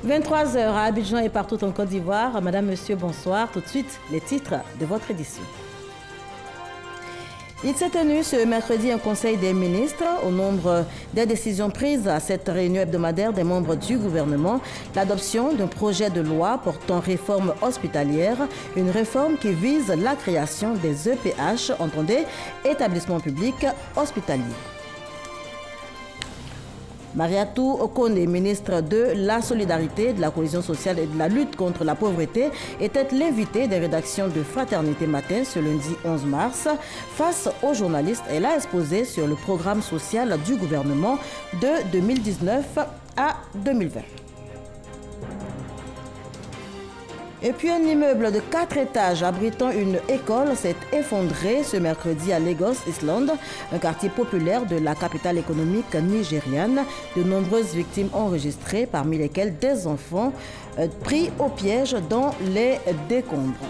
23 heures à Abidjan et partout en Côte d'Ivoire. Madame, Monsieur, bonsoir. Tout de suite, les titres de votre édition. Il s'est tenu ce mercredi un conseil des ministres. Au nombre des décisions prises à cette réunion hebdomadaire des membres du gouvernement, l'adoption d'un projet de loi portant réforme hospitalière, une réforme qui vise la création des EPH, entendez, établissements publics hospitaliers. Mariatou Okone, ministre de la Solidarité, de la Cohésion sociale et de la lutte contre la pauvreté, était l'invitée des rédactions de Fraternité Matin ce lundi 11 mars. Face aux journalistes, elle a exposé sur le programme social du gouvernement de 2019 à 2020. Et puis un immeuble de 4 étages abritant une école s'est effondré ce mercredi à Lagos Island, un quartier populaire de la capitale économique nigériane. De nombreuses victimes enregistrées, parmi lesquelles des enfants pris au piège dans les décombres.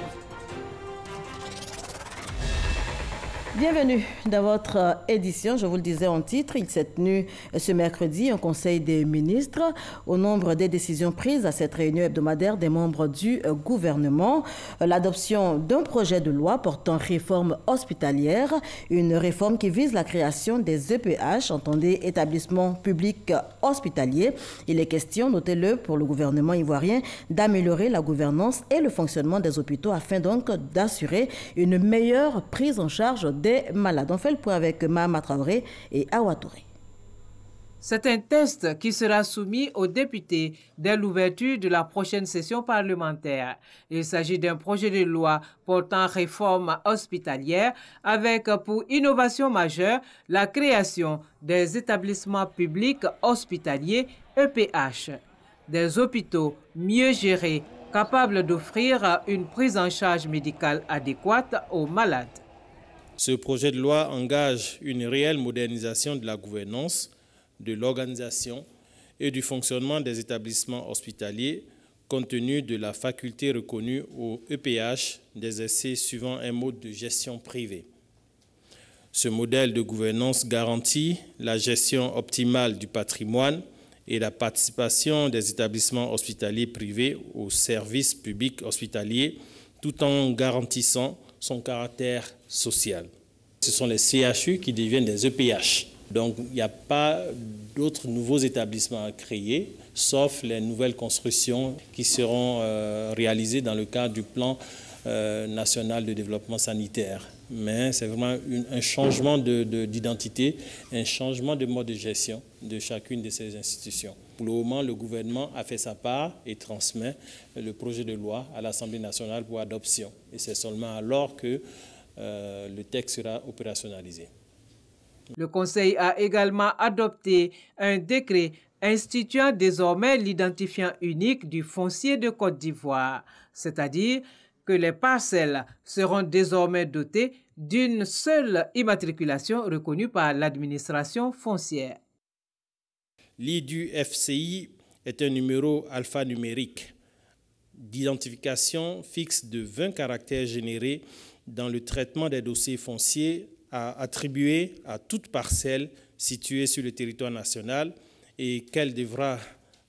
Bienvenue dans votre édition. Je vous le disais en titre, il s'est tenu ce mercredi un conseil des ministres. Au nombre des décisions prises à cette réunion hebdomadaire des membres du gouvernement, l'adoption d'un projet de loi portant réforme hospitalière, une réforme qui vise la création des EPH, entendez, établissements publics hospitaliers. Il est question, notez-le, pour le gouvernement ivoirien, d'améliorer la gouvernance et le fonctionnement des hôpitaux afin donc d'assurer une meilleure prise en charge des malades. On fait le point avec Mahama Traoré et Awa Touré. C'est un test qui sera soumis aux députés dès l'ouverture de la prochaine session parlementaire. Il s'agit d'un projet de loi portant réforme hospitalière avec pour innovation majeure la création des établissements publics hospitaliers EPH, des hôpitaux mieux gérés, capables d'offrir une prise en charge médicale adéquate aux malades. Ce projet de loi engage une réelle modernisation de la gouvernance, de l'organisation et du fonctionnement des établissements hospitaliers, compte tenu de la faculté reconnue au EPH d'exercer suivant un mode de gestion privée. Ce modèle de gouvernance garantit la gestion optimale du patrimoine et la participation des établissements hospitaliers privés aux services publics hospitaliers, tout en garantissant son caractère social. Ce sont les CHU qui deviennent des EPH. Donc, il n'y a pas d'autres nouveaux établissements à créer, sauf les nouvelles constructions qui seront réalisées dans le cadre du plan national de développement sanitaire. Mais c'est vraiment un changement d'identité, un changement de mode de gestion de chacune de ces institutions. Pour le moment, le gouvernement a fait sa part et transmet le projet de loi à l'Assemblée nationale pour adoption. Et c'est seulement alors que le texte sera opérationnalisé. Le Conseil a également adopté un décret instituant désormais l'identifiant unique du foncier de Côte d'Ivoire, c'est-à-dire que les parcelles seront désormais dotées d'une seule immatriculation reconnue par l'administration foncière. L'IDU-FCI est un numéro alphanumérique d'identification fixe de 20 caractères générés dans le traitement des dossiers fonciers à attribuer à toute parcelle située sur le territoire national et qu'elle devra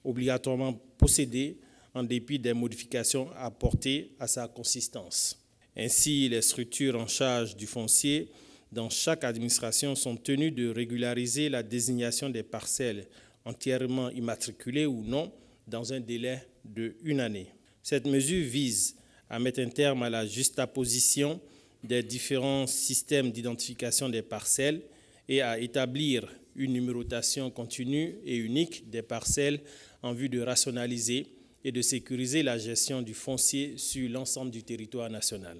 obligatoirement posséder en dépit des modifications apportées à sa consistance. Ainsi, les structures en charge du foncier dans chaque administration sont tenues de régulariser la désignation des parcelles entièrement immatriculées ou non dans un délai d'1 année. Cette mesure vise à mettre un terme à la juxtaposition des différents systèmes d'identification des parcelles et à établir une numérotation continue et unique des parcelles en vue de rationaliser et de sécuriser la gestion du foncier sur l'ensemble du territoire national.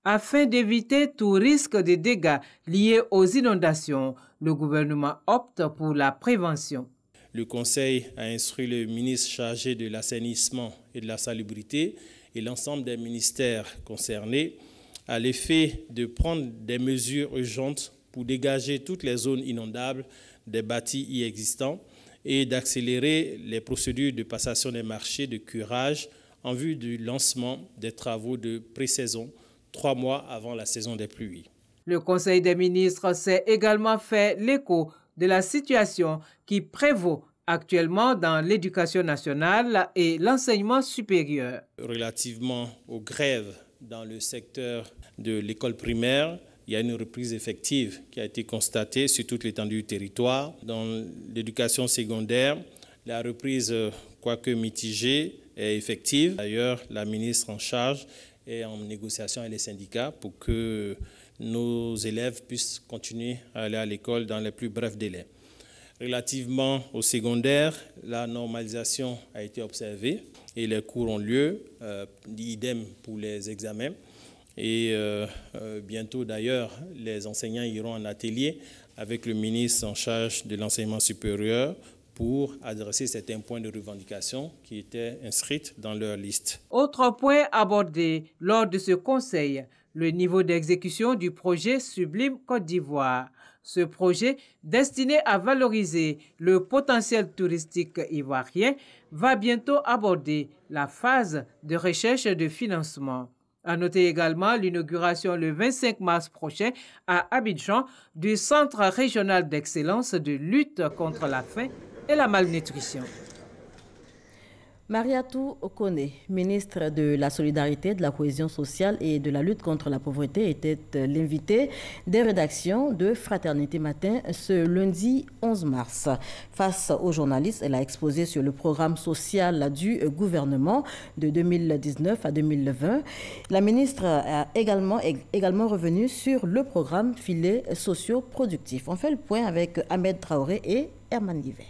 Afin d'éviter tout risque de dégâts liés aux inondations, le gouvernement opte pour la prévention. Le Conseil a instruit le ministre chargé de l'assainissement et de la salubrité et l'ensemble des ministères concernés à l'effet de prendre des mesures urgentes pour dégager toutes les zones inondables des bâtis y existants et d'accélérer les procédures de passation des marchés de curage en vue du lancement des travaux de pré-saison 3 mois avant la saison des pluies. Le Conseil des ministres s'est également fait l'écho de la situation qui prévaut actuellement dans l'éducation nationale et l'enseignement supérieur. Relativement aux grèves dans le secteur de l'école primaire, il y a une reprise effective qui a été constatée sur toute l'étendue du territoire. Dans l'éducation secondaire, la reprise, quoique mitigée, est effective. D'ailleurs, la ministre en charge est en négociation avec les syndicats pour que nos élèves puissent continuer à aller à l'école dans les plus brefs délais. Relativement au secondaire, la normalisation a été observée et les cours ont lieu, idem pour les examens. Et bientôt d'ailleurs, les enseignants iront en atelier avec le ministre en charge de l'enseignement supérieur pour adresser certains points de revendication qui étaient inscrits dans leur liste. Autre point abordé lors de ce conseil, le niveau d'exécution du projet Sublime Côte d'Ivoire. Ce projet, destiné à valoriser le potentiel touristique ivoirien, va bientôt aborder la phase de recherche de financement. À noter également l'inauguration le 25 mars prochain à Abidjan du Centre régional d'excellence de lutte contre la faim et la malnutrition. Mariatou Okone, ministre de la Solidarité, de la Cohésion sociale et de la lutte contre la pauvreté, était l'invité des rédactions de Fraternité Matin ce lundi 11 mars. Face aux journalistes, elle a exposé sur le programme social du gouvernement de 2019 à 2020. La ministre a également revenu sur le programme Filets socio-productifs. On fait le point avec Ahmed Traoré et Herman Livet.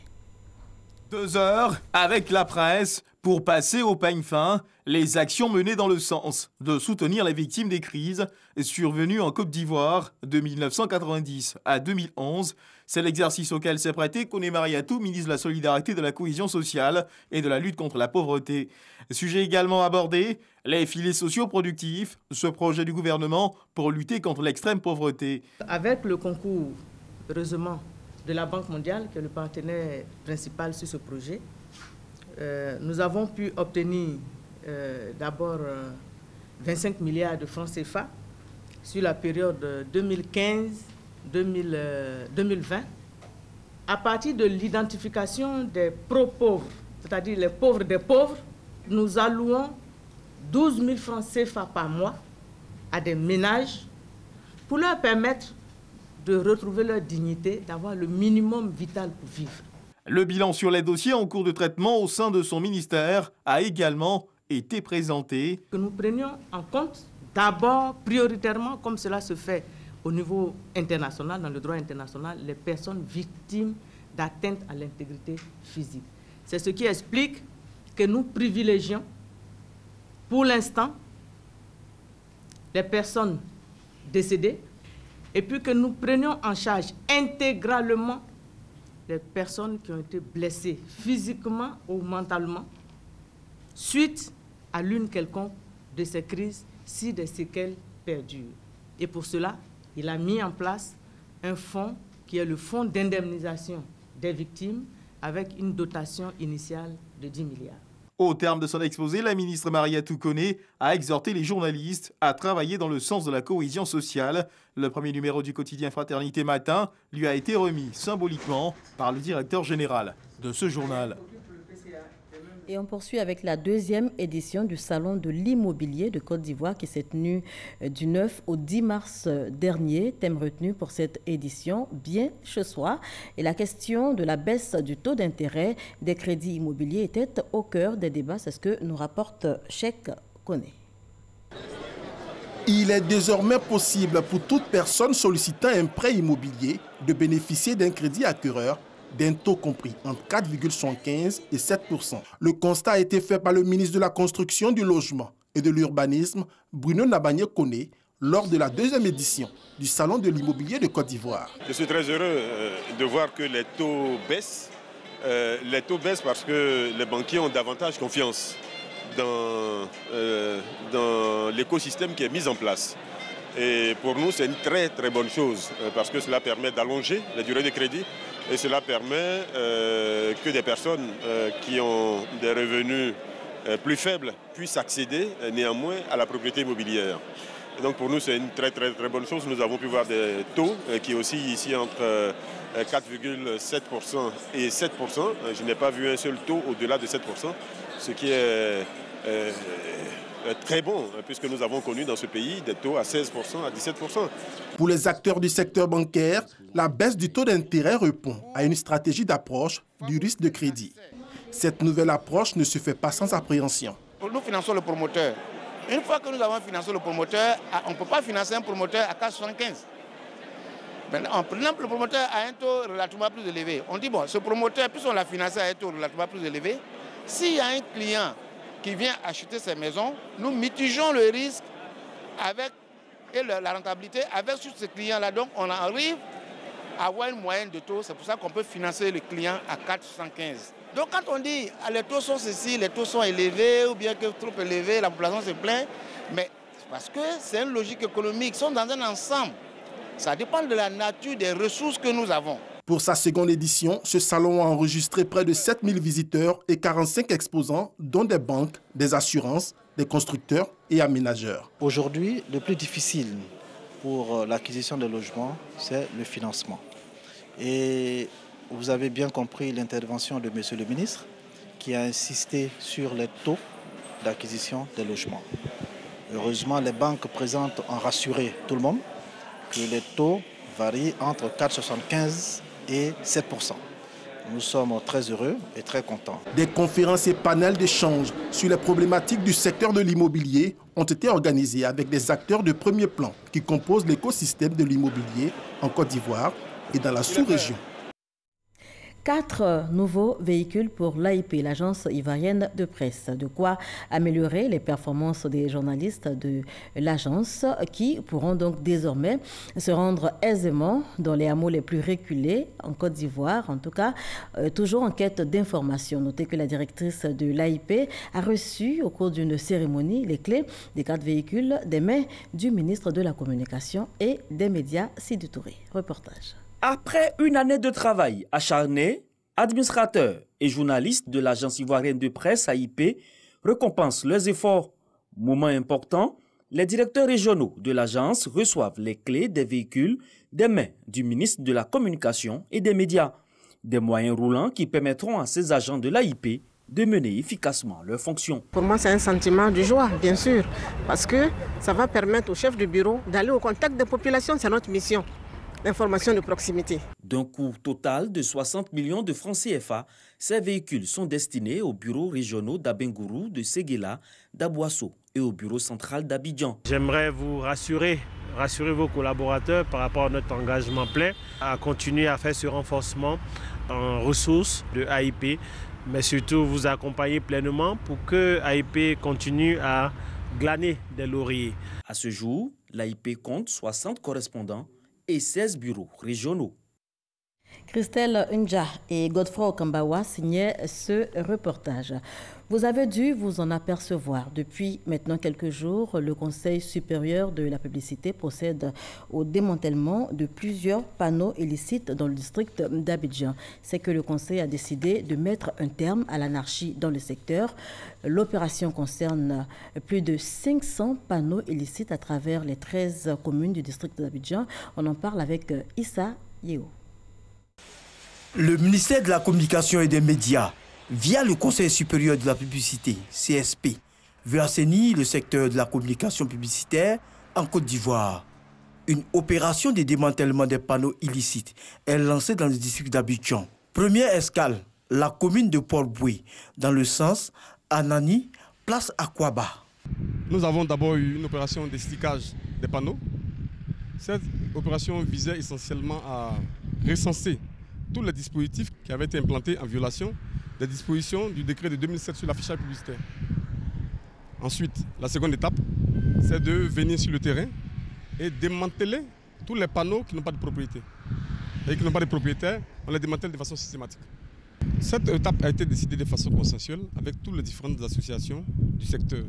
2 heures avec la presse pour passer au peigne fin les actions menées dans le sens de soutenir les victimes des crises survenues en Côte d'Ivoire de 1990 à 2011. C'est l'exercice auquel s'est prêté Koné Mariatou, ministre de la Solidarité, de la Cohésion sociale et de la lutte contre la pauvreté. Sujet également abordé, les filets sociaux productifs, ce projet du gouvernement pour lutter contre l'extrême pauvreté. Avec le concours, heureusement, de la Banque mondiale, qui est le partenaire principal sur ce projet, nous avons pu obtenir d'abord 25 milliards de francs CFA sur la période 2015-2020 à partir de l'identification des pro-pauvres, c'est-à-dire les pauvres des pauvres. Nous allouons 12 000 francs CFA par mois à des ménages pour leur permettre de retrouver leur dignité, d'avoir le minimum vital pour vivre. Le bilan sur les dossiers en cours de traitement au sein de son ministère a également été présenté. Que nous prenions en compte d'abord, prioritairement, comme cela se fait au niveau international, dans le droit international, les personnes victimes d'atteinte à l'intégrité physique. C'est ce qui explique que nous privilégions, pour l'instant, les personnes décédées, et puis que nous prenions en charge intégralement les personnes qui ont été blessées physiquement ou mentalement suite à l'une quelconque de ces crises si des séquelles perdurent. Et pour cela, il a mis en place un fonds qui est le fonds d'indemnisation des victimes avec une dotation initiale de 10 milliards. Au terme de son exposé, la ministre Mariatou Okone a exhorté les journalistes à travailler dans le sens de la cohésion sociale. Le premier numéro du quotidien Fraternité Matin lui a été remis symboliquement par le directeur général de ce journal. Et on poursuit avec la 2e édition du Salon de l'immobilier de Côte d'Ivoire qui s'est tenu du 9 au 10 mars dernier. Thème retenu pour cette édition, bien chez soi. Et la question de la baisse du taux d'intérêt des crédits immobiliers était au cœur des débats. C'est ce que nous rapporte Cheikh Koné. Il est désormais possible pour toute personne sollicitant un prêt immobilier de bénéficier d'un crédit acquéreur d'un taux compris entre 4,75 et 7%. Le constat a été fait par le ministre de la Construction, du Logement et de l'Urbanisme, Bruno Nabagné-Koné, lors de la 2e édition du Salon de l'immobilier de Côte d'Ivoire. Je suis très heureux de voir que les taux baissent. Les taux baissent parce que les banquiers ont davantage confiance dans l'écosystème qui est mis en place. Et pour nous, c'est une très très bonne chose parce que cela permet d'allonger la durée de crédit et cela permet que des personnes qui ont des revenus plus faibles puissent accéder néanmoins à la propriété immobilière. Et donc pour nous, c'est une très bonne chose. Nous avons pu voir des taux qui oscillent ici entre 4,7% et 7%. Je n'ai pas vu un seul taux au-delà de 7%, ce qui est très bon, puisque nous avons connu dans ce pays des taux à 16%, à 17%. Pour les acteurs du secteur bancaire, la baisse du taux d'intérêt répond à une stratégie d'approche du risque de crédit. Cette nouvelle approche ne se fait pas sans appréhension. Nous finançons le promoteur. Une fois que nous avons financé le promoteur, on ne peut pas financer un promoteur à 4,75. Par exemple, le promoteur a un taux relativement plus élevé. On dit, bon, ce promoteur, puisqu'on l'a financé à un taux relativement plus élevé, s'il y a un client qui vient acheter ses maisons, nous mitigeons le risque et la rentabilité avec ce client-là. Donc, on arrive à avoir une moyenne de taux. C'est pour ça qu'on peut financer le client à 4,75. Donc, quand on dit les taux sont ceci, les taux sont élevés ou bien que trop élevés, la population se plaint, mais c'est parce que c'est une logique économique. Ils sont dans un ensemble. Ça dépend de la nature des ressources que nous avons. Pour sa seconde édition, ce salon a enregistré près de 7000 visiteurs et 45 exposants, dont des banques, des assurances, des constructeurs et aménageurs. Aujourd'hui, le plus difficile pour l'acquisition de logements, c'est le financement. Et vous avez bien compris l'intervention de M. le ministre qui a insisté sur les taux d'acquisition des logements. Heureusement, les banques présentes ont rassuré tout le monde que les taux varient entre 4,75 et 7%. Nous sommes très heureux et très contents. Des conférences et panels d'échange sur les problématiques du secteur de l'immobilier ont été organisées avec des acteurs de premier plan qui composent l'écosystème de l'immobilier en Côte d'Ivoire et dans la sous-région. 4 nouveaux véhicules pour l'AIP, l'agence ivoirienne de presse. De quoi améliorer les performances des journalistes de l'agence qui pourront donc désormais se rendre aisément dans les hameaux les plus reculés en Côte d'Ivoire, en tout cas toujours en quête d'informations. Notez que la directrice de l'AIP a reçu au cours d'une cérémonie les clés des 4 véhicules des mains du ministre de la Communication et des médias, Sidi Touré. Reportage. Après une année de travail acharné, administrateurs et journalistes de l'agence ivoirienne de presse AIP récompensent leurs efforts. Moment important, les directeurs régionaux de l'agence reçoivent les clés des véhicules des mains du ministre de la Communication et des médias. Des moyens roulants qui permettront à ces agents de l'AIP de mener efficacement leurs fonctions. Pour moi, c'est un sentiment de joie, bien sûr, parce que ça va permettre au chef de bureau d'aller au contact des populations, c'est notre mission. L'information de proximité. D'un coût total de 60 millions de francs CFA, ces véhicules sont destinés aux bureaux régionaux d'Abengourou, de Séguéla, d'Abouasso et au bureau central d'Abidjan. J'aimerais vous rassurer vos collaborateurs par rapport à notre engagement plein à continuer à faire ce renforcement en ressources de AIP, mais surtout vous accompagner pleinement pour que AIP continue à glaner des lauriers. À ce jour, l'AIP compte 60 correspondants et 16 bureaux régionaux. Christelle Ndja et Godefroy Okambawa signaient ce reportage. Vous avez dû vous en apercevoir. Depuis maintenant quelques jours, le Conseil supérieur de la publicité procède au démantèlement de plusieurs panneaux illicites dans le district d'Abidjan. C'est que le Conseil a décidé de mettre un terme à l'anarchie dans le secteur. L'opération concerne plus de 500 panneaux illicites à travers les 13 communes du district d'Abidjan. On en parle avec Issa Yeo. Le ministère de la Communication et des Médias, via le Conseil supérieur de la publicité, CSP, veut assainir le secteur de la communication publicitaire en Côte d'Ivoire. Une opération de démantèlement des panneaux illicites est lancée dans le district d'Abidjan. Première escale, la commune de Port-Boué, dans le sens Anani, place Akwaba. Nous avons d'abord eu une opération de stickage des panneaux. Cette opération visait essentiellement à recenser tous les dispositifs qui avaient été implantés en violation des dispositions du décret de 2007 sur l'affichage publicitaire. Ensuite, la seconde étape, c'est de venir sur le terrain et démanteler tous les panneaux qui n'ont pas de propriété. Et qui n'ont pas de propriétaire, on les démantèle de façon systématique. Cette étape a été décidée de façon consensuelle avec toutes les différentes associations du secteur.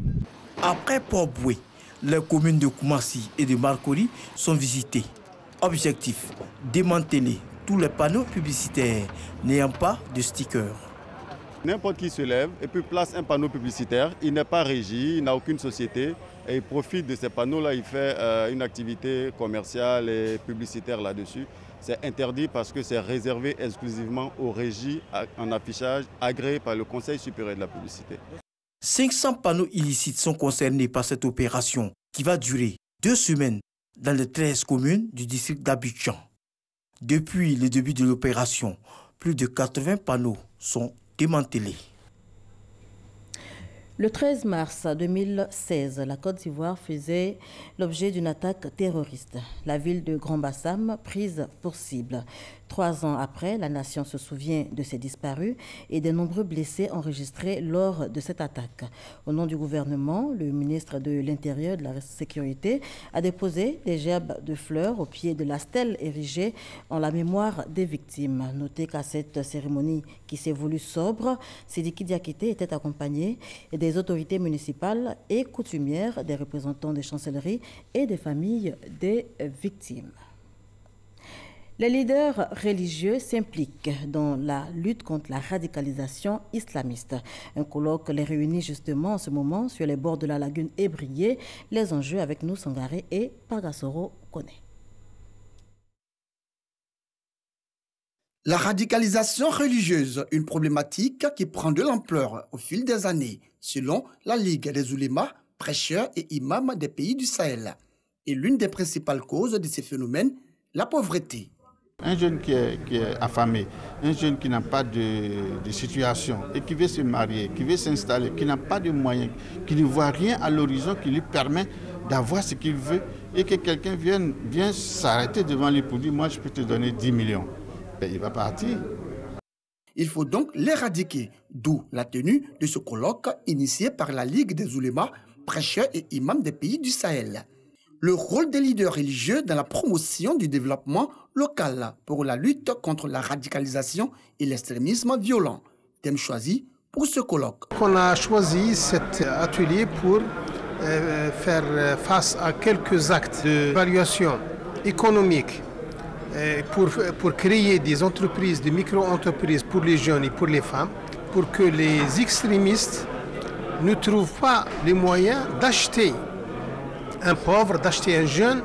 Après Port-Boué, les communes de Koumassi et de Marcory sont visitées. Objectif, démanteler tous les panneaux publicitaires n'ayant pas de sticker. N'importe qui se lève et puis place un panneau publicitaire, il n'est pas régi, il n'a aucune société, et il profite de ces panneaux-là, il fait une activité commerciale et publicitaire là-dessus. C'est interdit parce que c'est réservé exclusivement aux régies en affichage agréées par le Conseil supérieur de la publicité. 500 panneaux illicites sont concernés par cette opération qui va durer 2 semaines dans les 13 communes du district d'Abidjan. Depuis le début de l'opération, plus de 80 panneaux sont démantelés. Le 13 mars 2016, la Côte d'Ivoire faisait l'objet d'une attaque terroriste. La ville de Grand Bassam prise pour cible. 3 ans après, la nation se souvient de ces disparus et des nombreux blessés enregistrés lors de cette attaque. Au nom du gouvernement, le ministre de l'Intérieur et de la Sécurité a déposé des gerbes de fleurs au pied de la stèle érigée en la mémoire des victimes. Notez qu'à cette cérémonie qui s'est voulue sobre, Sidiki Diakité était accompagné des autorités municipales et coutumières, des représentants des chancelleries et des familles des victimes. Les leaders religieux s'impliquent dans la lutte contre la radicalisation islamiste. Un colloque les réunit justement en ce moment sur les bords de la lagune Ébrié. Les enjeux avec nous, Sangaré et Pagasoro Kone. La radicalisation religieuse, une problématique qui prend de l'ampleur au fil des années, selon la Ligue des oulémas, prêcheurs et imams des pays du Sahel. Et l'une des principales causes de ces phénomènes, la pauvreté. Un jeune qui est affamé, un jeune qui n'a pas de situation et qui veut se marier, qui veut s'installer, qui n'a pas de moyens, qui ne voit rien à l'horizon qui lui permet d'avoir ce qu'il veut et que quelqu'un vienne s'arrêter devant lui pour dire « moi je peux te donner 10 millions ». Il va partir. Il faut donc l'éradiquer, d'où la tenue de ce colloque initié par la Ligue des oulémas, prêcheurs et imams des pays du Sahel. Le rôle des leaders religieux dans la promotion du développement local pour la lutte contre la radicalisation et l'extrémisme violent. Thème choisi pour ce colloque. On a choisi cet atelier pour faire face à quelques actes d'évaluation économique pour créer des entreprises, des micro-entreprises pour les jeunes et pour les femmes, pour que les extrémistes ne trouvent pas les moyens d'acheter un pauvre, d'acheter un jeune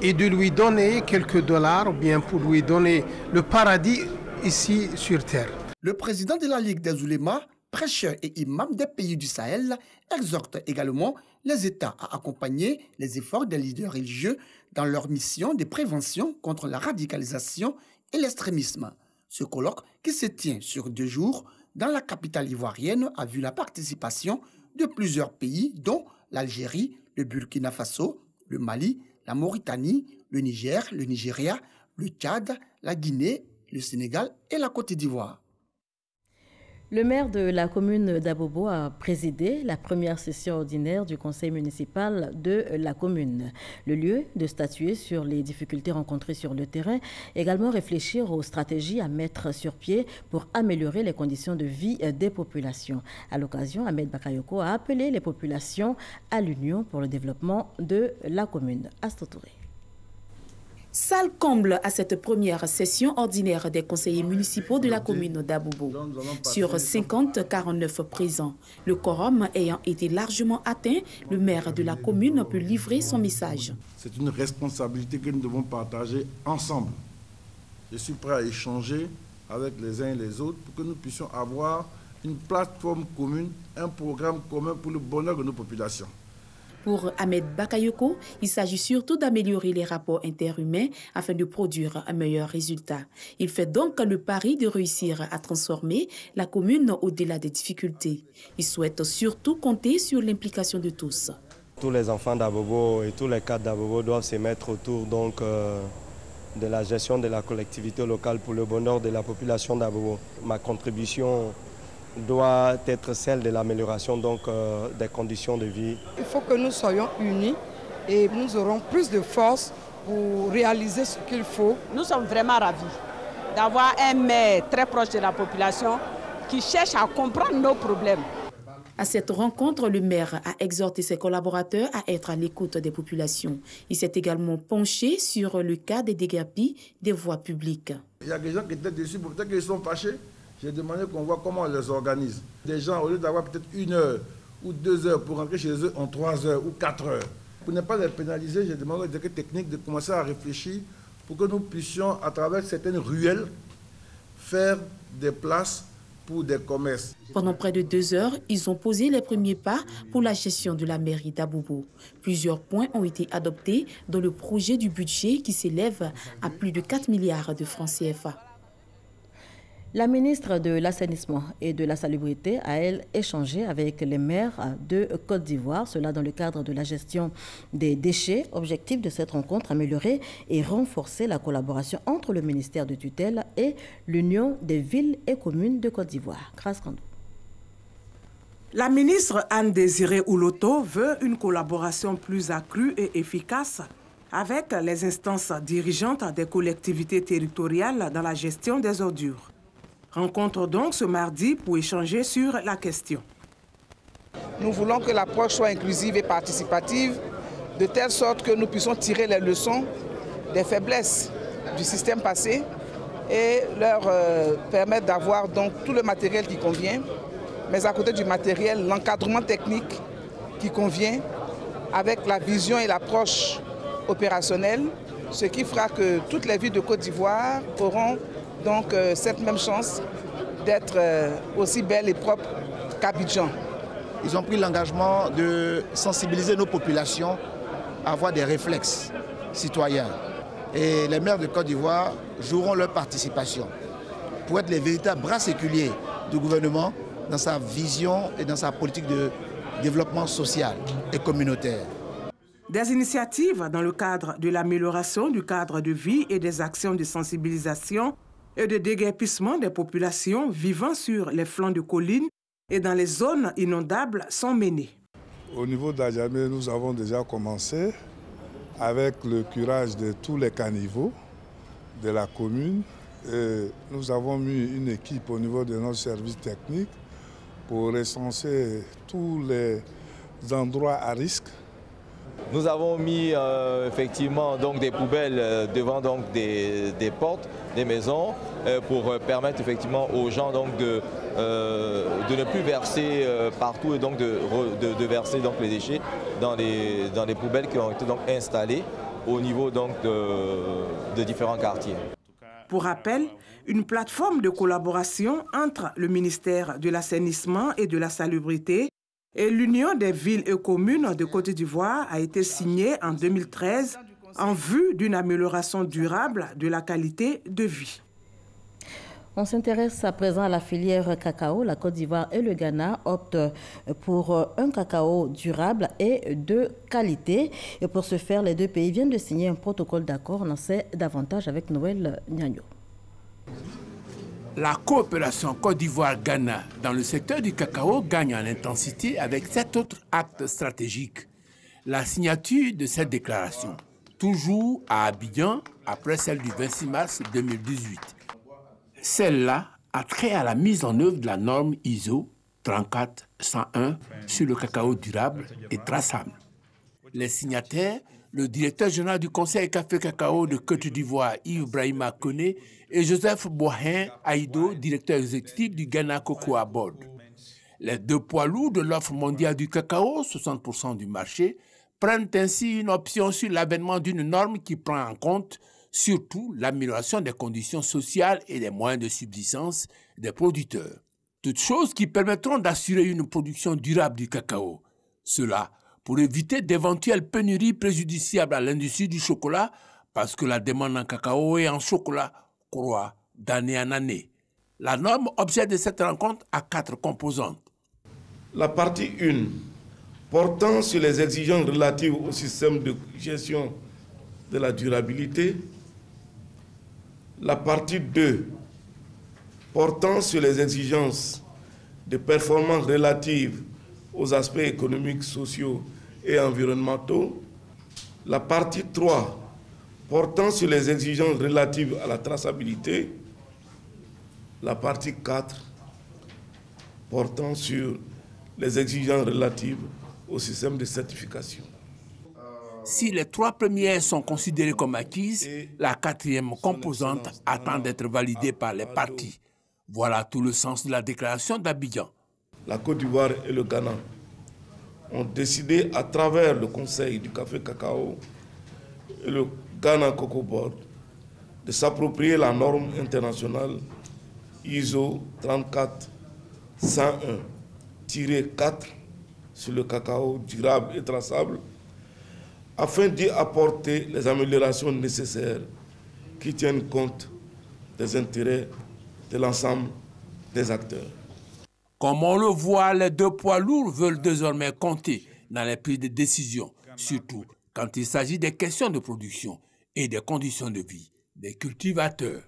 et de lui donner quelques dollars ou bien pour lui donner le paradis ici sur terre. Le président de la Ligue des oulémas, prêcheurs et imams des pays du Sahel, exhorte également les États à accompagner les efforts des leaders religieux dans leur mission de prévention contre la radicalisation et l'extrémisme. Ce colloque, qui se tient sur 2 jours dans la capitale ivoirienne, a vu la participation de plusieurs pays, dont l'Algérie, le Burkina Faso, le Mali, la Mauritanie, le Niger, le Nigeria, le Tchad, la Guinée, le Sénégal et la Côte d'Ivoire. Le maire de la commune d'Abobo a présidé la première session ordinaire du conseil municipal de la commune. Le lieu de statuer sur les difficultés rencontrées sur le terrain, également réfléchir aux stratégies à mettre sur pied pour améliorer les conditions de vie des populations. À l'occasion, Ahmed Bakayoko a appelé les populations à l'union pour le développement de la commune. Astotouré. Salle comble à cette première session ordinaire des conseillers municipaux de la commune d'Abobo. Sur 50, 49 présents. Le quorum ayant été largement atteint, le maire de la commune peut livrer son message. C'est une responsabilité que nous devons partager ensemble. Je suis prêt à échanger avec les uns et les autres pour que nous puissions avoir une plateforme commune, un programme commun pour le bonheur de nos populations. Pour Ahmed Bakayoko, il s'agit surtout d'améliorer les rapports interhumains afin de produire un meilleur résultat. Il fait donc le pari de réussir à transformer la commune au-delà des difficultés. Il souhaite surtout compter sur l'implication de tous. Tous les enfants d'Abobo et tous les cadres d'Abobo doivent se mettre autour de la gestion de la collectivité locale pour le bonheur de la population d'Abobo. Ma contribution doit être celle de l'amélioration des conditions de vie. Il faut que nous soyons unis et nous aurons plus de force pour réaliser ce qu'il faut. Nous sommes vraiment ravis d'avoir un maire très proche de la population qui cherche à comprendre nos problèmes. À cette rencontre, le maire a exhorté ses collaborateurs à être à l'écoute des populations. Il s'est également penché sur le cas des déguerpis des voies publiques. Il y a des gens qui étaient déçus, peut-être qu'ils sont fâchés. J'ai demandé qu'on voit comment on les organise. Des gens, au lieu d'avoir peut-être 1 heure ou 2 heures pour rentrer chez eux en 3 heures ou 4 heures. Pour ne pas les pénaliser, j'ai demandé aux directeurs techniques de commencer à réfléchir pour que nous puissions, à travers certaines ruelles, faire des places pour des commerces. Pendant près de 2 heures, ils ont posé les premiers pas pour la gestion de la mairie d'Abobo. Plusieurs points ont été adoptés dans le projet du budget qui s'élève à plus de 4 milliards de francs CFA. La ministre de l'Assainissement et de la Salubrité a, elle, échangé avec les maires de Côte d'Ivoire, cela dans le cadre de la gestion des déchets. Objectif de cette rencontre, améliorer et renforcer la collaboration entre le ministère de tutelle et l'Union des villes et communes de Côte d'Ivoire. Grâce Kandou. La ministre Anne-Désirée Ouloto veut une collaboration plus accrue et efficace avec les instances dirigeantes des collectivités territoriales dans la gestion des ordures. Rencontre donc ce mardi pour échanger sur la question. Nous voulons que l'approche soit inclusive et participative, de telle sorte que nous puissions tirer les leçons des faiblesses du système passé et leur permettre d'avoir donc tout le matériel qui convient, mais à côté du matériel, l'encadrement technique qui convient avec la vision et l'approche opérationnelle, ce qui fera que toutes les villes de Côte d'Ivoire auront donc cette même chance d'être aussi belles et propres qu'Abidjan. Ils ont pris l'engagement de sensibiliser nos populations à avoir des réflexes citoyens. Et les maires de Côte d'Ivoire joueront leur participation pour être les véritables bras séculiers du gouvernement dans sa vision et dans sa politique de développement social et communautaire. Des initiatives dans le cadre de l'amélioration du cadre de vie et des actions de sensibilisation et de déguerpissement des populations vivant sur les flancs de collines et dans les zones inondables sont menées. Au niveau d'Adjamé, nous avons déjà commencé avec le curage de tous les caniveaux de la commune. Et nous avons mis une équipe au niveau de notre service technique pour recenser tous les endroits à risque. Nous avons mis effectivement donc des poubelles devant donc des portes, des maisons, pour permettre effectivement aux gens donc de ne plus verser partout et donc de verser donc les déchets dans les poubelles qui ont été donc installées au niveau donc de différents quartiers. Pour rappel, une plateforme de collaboration entre le ministère de l'Assainissement et de la Salubrité et l'Union des villes et communes de Côte d'Ivoire a été signée en 2013 en vue d'une amélioration durable de la qualité de vie. On s'intéresse à présent à la filière cacao. La Côte d'Ivoire et le Ghana optent pour un cacao durable et de qualité. Et pour ce faire, les deux pays viennent de signer un protocole d'accord. On en sait davantage avec Noël Nyagno. La coopération Côte d'Ivoire-Ghana dans le secteur du cacao gagne en intensité avec 7 autres actes stratégiques. La signature de cette déclaration, toujours à Abidjan, après celle du 26 mars 2018. Celle-là a trait à la mise en œuvre de la norme ISO 34101 sur le cacao durable et traçable. Les signataires, le directeur général du Conseil Café Cacao de Côte d'Ivoire, Yves Brahima Koné, et Joseph Bohin Aïdo, directeur exécutif du Ghana Cocoa Board. Les deux poids lourds de l'offre mondiale du cacao, 60% du marché, prennent ainsi une option sur l'avènement d'une norme qui prend en compte surtout l'amélioration des conditions sociales et des moyens de subsistance des producteurs. Toutes choses qui permettront d'assurer une production durable du cacao. Cela pour éviter d'éventuelles pénuries préjudiciables à l'industrie du chocolat parce que la demande en cacao et en chocolat croît d'année en année. La norme objet de cette rencontre a 4 composantes. La partie 1, portant sur les exigences relatives au système de gestion de la durabilité. La partie 2, portant sur les exigences de performance relatives aux aspects économiques, sociaux et environnementaux. La partie 3, portant sur les exigences relatives à la traçabilité. La partie 4, portant sur les exigences relatives au système de certification. Si les 3 premières sont considérées comme acquises, la 4e composante attend d'être validée par les parties. Voilà tout le sens de la déclaration d'Abidjan. La Côte d'Ivoire et le Ghana ont décidé à travers le Conseil du café cacao et le Ghana Cocoa Board de s'approprier la norme internationale ISO 34101-4 sur le cacao durable et traçable afin d'y apporter les améliorations nécessaires qui tiennent compte des intérêts de l'ensemble des acteurs. Comme on le voit, les deux poids lourds veulent désormais compter dans les prises de décision, surtout quand il s'agit des questions de production et des conditions de vie des cultivateurs.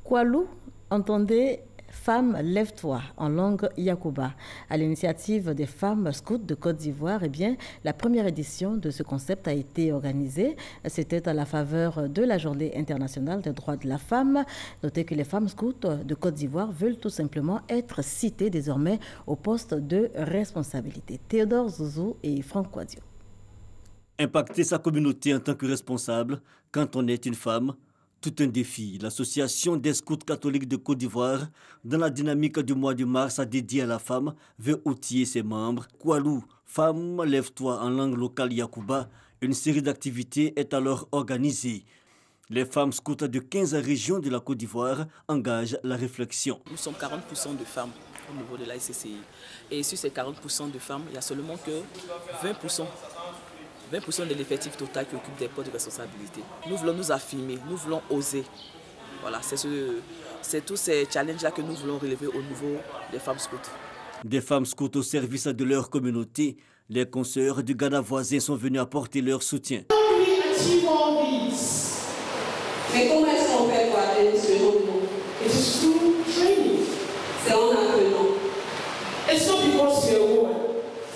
Kwalou, entendez Femmes, lève-toi en langue Yakuba. À l'initiative des femmes scouts de Côte d'Ivoire, eh bien, la première édition de ce concept a été organisée. C'était à la faveur de la Journée internationale des droits de la femme. Notez que les femmes scouts de Côte d'Ivoire veulent tout simplement être citées désormais au poste de responsabilité. Théodore Zouzou et Franck Quadio. Impacter sa communauté en tant que responsable quand on est une femme, tout un défi. L'Association des scouts catholiques de Côte d'Ivoire, dans la dynamique du mois de mars dédié à la femme, veut outiller ses membres. Kwalou, Femme, lève-toi en langue locale Yakuba, une série d'activités est alors organisée. Les femmes scouts de 15 régions de la Côte d'Ivoire engagent la réflexion. Nous sommes 40% de femmes au niveau de la SCCI. Et sur ces 40% de femmes, il n'y a seulement que 20% de l'effectif total qui occupe des postes de responsabilité. Nous voulons nous affirmer, nous voulons oser. Voilà, c'est tous ces challenges-là que nous voulons relever au niveau des femmes scouts. Des femmes scouts au service de leur communauté, les consoeurs du Ghana voisin sont venus apporter leur soutien. Mais comment est-ce qu'on fait pour atteindre ce niveau? C'est en apprenant. It's not because you're a woman.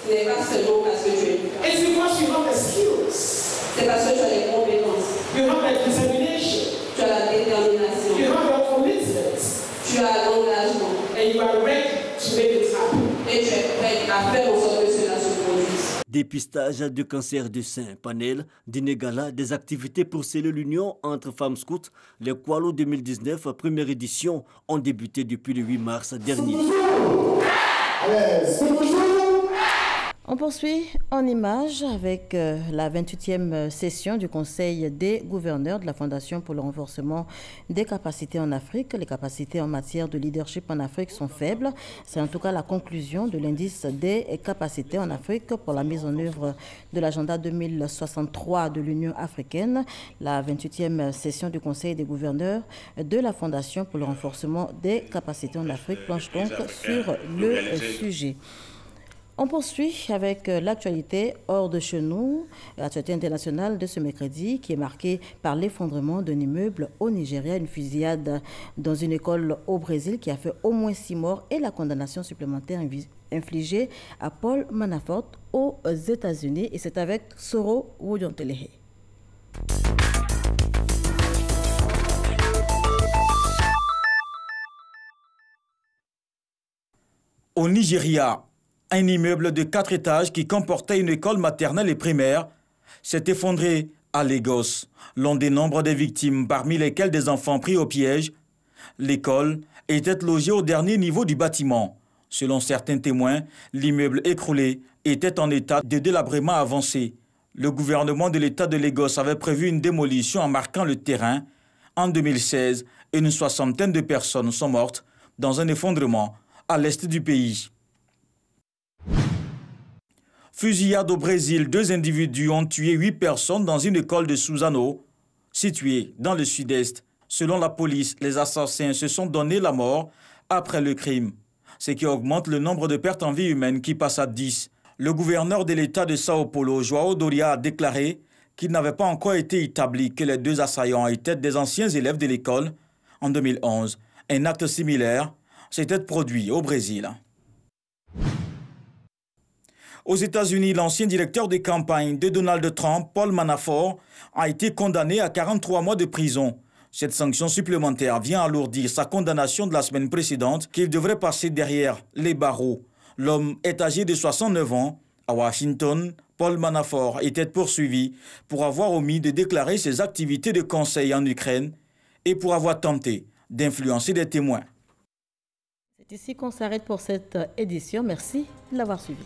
Ce n'est pas seulement parce que tu es une femme. It's because you have the skills. C'est parce que tu as les compétences. You have the determination. Tu as la détermination. You have your commitment. Tu as l'engagement. And you are ready to make it happen. Et tu es prêt à faire en sorte que cela se produise. Dépistage de cancer du sein, panel, dîner gala, des activités pour sceller l'union entre femmes scouts. Les Kwalou 2019, première édition, ont débuté depuis le 8 mars dernier. On poursuit en images avec la 28e session du Conseil des gouverneurs de la Fondation pour le renforcement des capacités en Afrique. Les capacités en matière de leadership en Afrique sont faibles. C'est en tout cas la conclusion de l'indice des capacités en Afrique pour la mise en œuvre de l'agenda 2063 de l'Union africaine. La 28e session du Conseil des gouverneurs de la Fondation pour le renforcement des capacités en Afrique planche donc sur le sujet. On poursuit avec l'actualité hors de chez nous, l'actualité internationale de ce mercredi qui est marquée par l'effondrement d'un immeuble au Nigeria, une fusillade dans une école au Brésil qui a fait au moins 6 morts et la condamnation supplémentaire infligée à Paul Manafort aux États-Unis. Et c'est avec Soro Wodjontelehe. Au Nigeria, un immeuble de 4 étages qui comportait une école maternelle et primaire s'est effondré à Lagos. L'un des nombres des victimes, parmi lesquels des enfants pris au piège, l'école était logée au dernier niveau du bâtiment. Selon certains témoins, l'immeuble écroulé était en état de délabrement avancé. Le gouvernement de l'État de Lagos avait prévu une démolition en marquant le terrain. En 2016, une 60aine de personnes sont mortes dans un effondrement à l'est du pays. Fusillade au Brésil, 2 individus ont tué 8 personnes dans une école de Suzano, située dans le sud-est. Selon la police, les assassins se sont donné la mort après le crime, ce qui augmente le nombre de pertes en vie humaine qui passe à 10. Le gouverneur de l'État de Sao Paulo, João Doria, a déclaré qu'il n'avait pas encore été établi que les 2 assaillants étaient des anciens élèves de l'école. En 2011, un acte similaire s'était produit au Brésil. Aux États-Unis, l'ancien directeur de campagne de Donald Trump, Paul Manafort, a été condamné à 43 mois de prison. Cette sanction supplémentaire vient alourdir sa condamnation de la semaine précédente qu'il devrait passer derrière les barreaux. L'homme est âgé de 69 ans. À Washington, Paul Manafort était poursuivi pour avoir omis de déclarer ses activités de conseil en Ukraine et pour avoir tenté d'influencer des témoins. C'est ici qu'on s'arrête pour cette édition. Merci de l'avoir suivi.